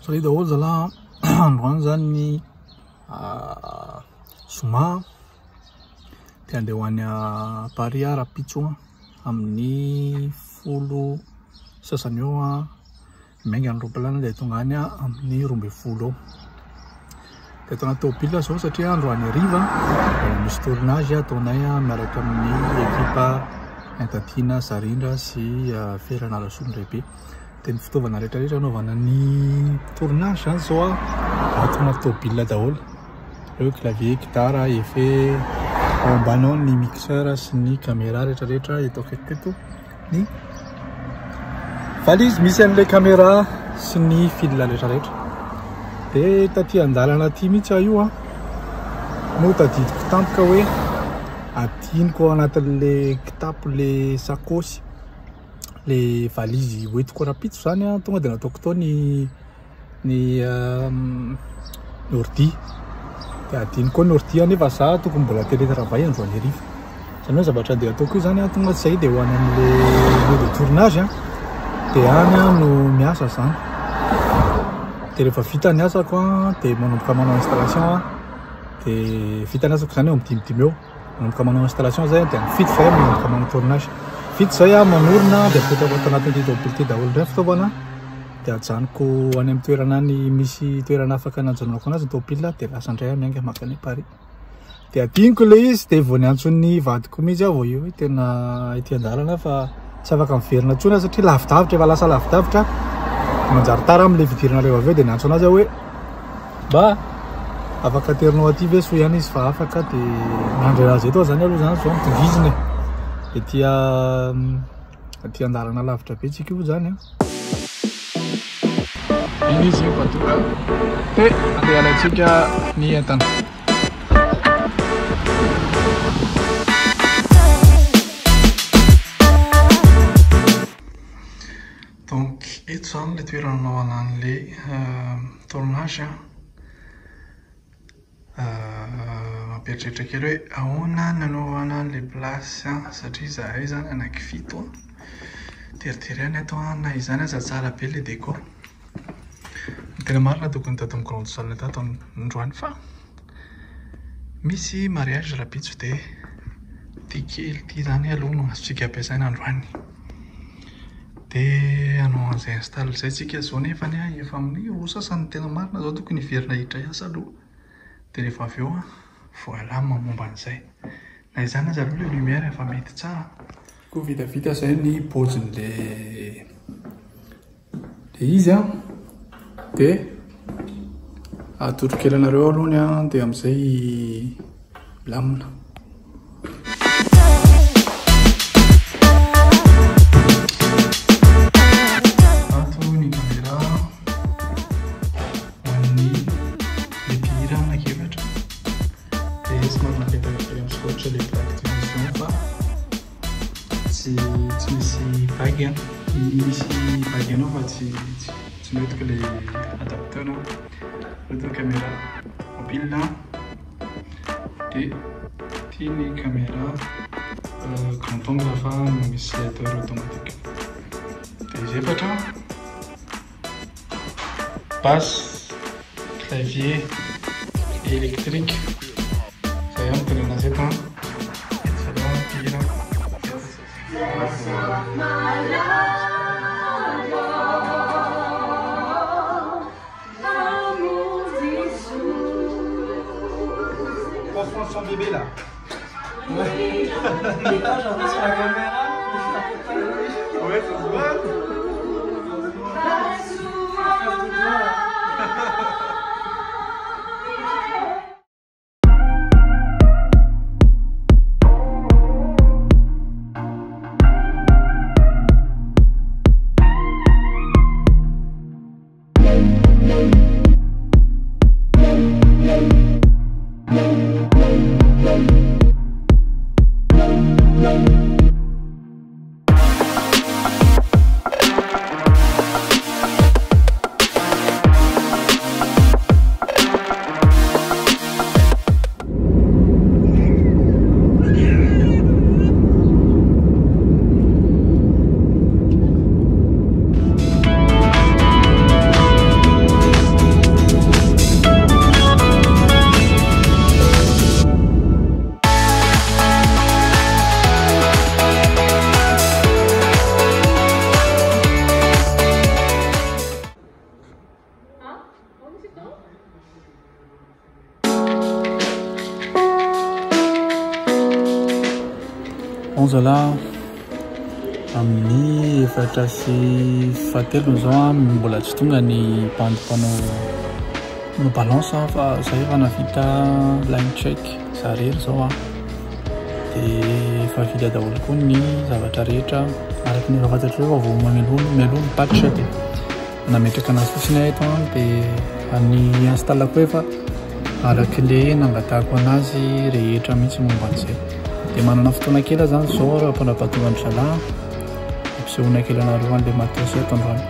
Saray daholo zalahy androany zany ny zoma dia andeha ho any Paris rapitso amin'ny 10 sasany eo mainga ny ropalana dia tonga any amin'ny 12 eo. Dia atao anaty tômôbila zao satria androany hariva misy tournage ataonay miaraka amin'ny ekipa Entatiana Zarindra sy Ferana Lasondrebe. Dia ny fitaovana rehetrarehetra anaovana ny tournage zany zao atao anaty tômôbila daholo. Eo clavier, gitara, effet, ao ambany ao ny mixeur sy ny caméra rehetrarehetra eto akaiky teto. Ny valise misy an'ilay caméra sy ny fil rehetrarehetra. Dia taty andalana aty mihitsy io no tadidiko tampoka hoe adiniko anatin'le kitapo le sakosy le valizy hoentiko rapitso zany tonga dia nataoko tao ny ordi. Dia adiniko ny ordi nefa za tokony mbola télétravail androany hariva. Zany hoe zavatra andeha ataoko io zany tonga tsy zay dia ho any amin'le lieu de tournage dia any no miasa zany. Dia rehefa vita ny asako dia manomboka manao installation dia vita ny asako zany eo amin'ny 5 eo manomboka manao installation zay dia mifidy zay manomboka manao tournage. Vita zay manorina dia apetrako anatin'ity tômôbila daholo ndray fitaovana dia ajanoko any amin'ny toerana ny misy toerana afaka anajanonako anazy ny tômôbila dia lasa indray mianga makany Paris. Dia adiniko ilay izy dia vao niantson'ny vadiko mihitsy aho vao io hoe tena ety andalana fa tsy afaka miverina intsony satria lavidavitra efa lasa lavidavitra manjary tara amin'ilay vidirana rehefa avy eo dia niantso anazy aho hoe mba afaka terinao aty ve so ihany izy fa afaka dia miandry anazy eto zany aloha zany zao mitoviziny ety andalana lavitra be tsika io zany iny izy patonga dia andeha alatsika ny entana. Donc eto zany le toerana anaovana an'le tournage mampieritreritra kely hoe ahoana nanaovana an'le place satria zahay zany anankifito teriterany ato na izany aza tsara be le décor. Tena marina tokony tato amin'ny grande salle tato androany fa misy mariage rapitso dia ity kely ity zany aloha no azotsika ampiasaina androany. Dia anao an'izay installe zay tsika zao nefa efa amin'ny sasany tena marina zao tokony hiverina hiditra asa aloha. Dia rehefa avy eo voilà momba an'izay na izany aza aloha le lumière efa mety tsara. Koa vitavita zay ny paozin'le izy dia atotro kely anareo alohany dia amin'izay milamina. Tsy misy bague misy bague anao fa tsy mihotika le adapteur mihotika caméra mobile dia ity ny caméra grand angle fa misy slider automatique. Dia izy efatra basse, clavier électrique zay miteny anazy eto Franchement, son bébé là. Ouais. Putain, j'en ai sur la caméra. Ouais, ça se voit. bon zala amin'ny efatra sy fatelony zao mbola tsy tonga ny panao balance fa zay efa navita line check zarery zao dia efa vita daholo koa ny zavatra rehetra araky ny efa fantatra hoe vao mialoha patch dia nametraka anazy fotsiny eto dia ny installako efa araky le nangatahako anazy rehetra mihitsy momba an'izay dia manana fotoana kely zany zao raha mpanapatongany zala ampisehoana kely anareo an'le matosy eto androany.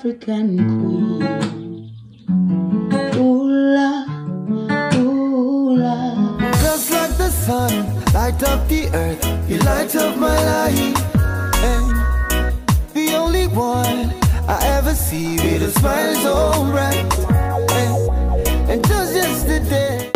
African queen. Ooh la, ooh la. Just like the sun night. And the only one I ever see with a smile so bright. And just yesterday.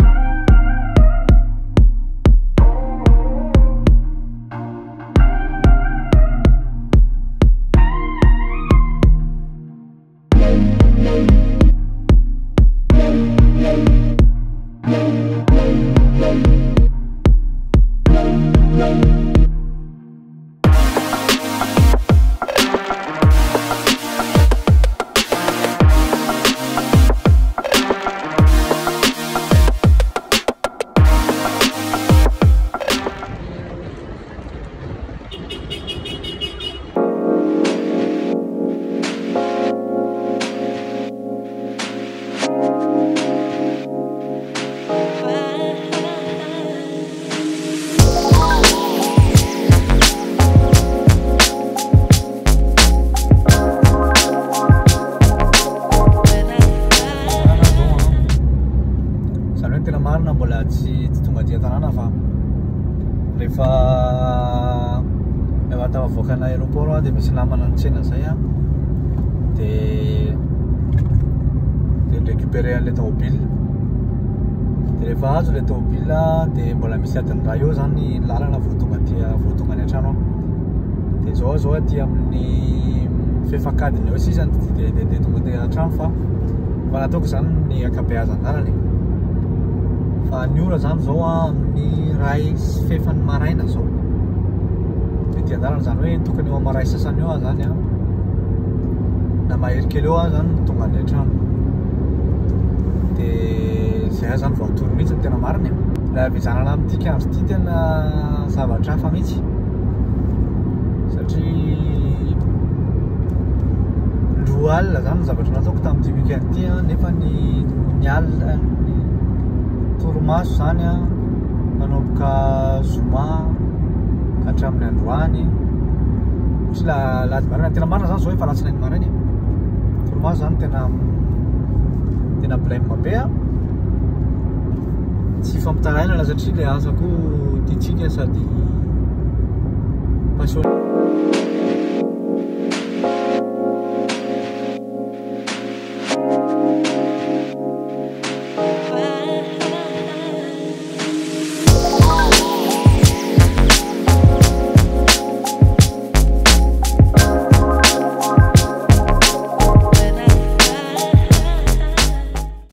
Mbola tsy tonga dia tanàna fa rehefa tavoaka ana aéroport dia misy namana nitsena zay dia récupérer an'ilay tomobile dia rehefa azo ilay tomobile dia mbola misy adiny raha eo zany lalana vao tonga ny an-trano dia zao aty amin'ny fefakadiny eo sisa dia tonga dia an-trano fa nataoko zany ny akabeazan-dalana fa ny ora zany zao amin'ny ray sy fefany maraina zao dia tian-dalana zany hoe tokony eo amin'ny ray sasany eo zany na mahery kely eo zany tonga ny an-trano dia zay zany vao atoro mihitsy ny tena marina raha avijanana amin'ity andro ity tena zavatra hafa mihitsy satria 2 alina zany zavatra nataoko tamin'ity weekend ity nefa ny alina toromaso zany manomboka zoma ka hatramin'ny androany sy lahady marina tena marina zany zao efa latsinainy maraina toromaso zany tena blème be tsy fampitarainana satria le asako tiatsika sady passion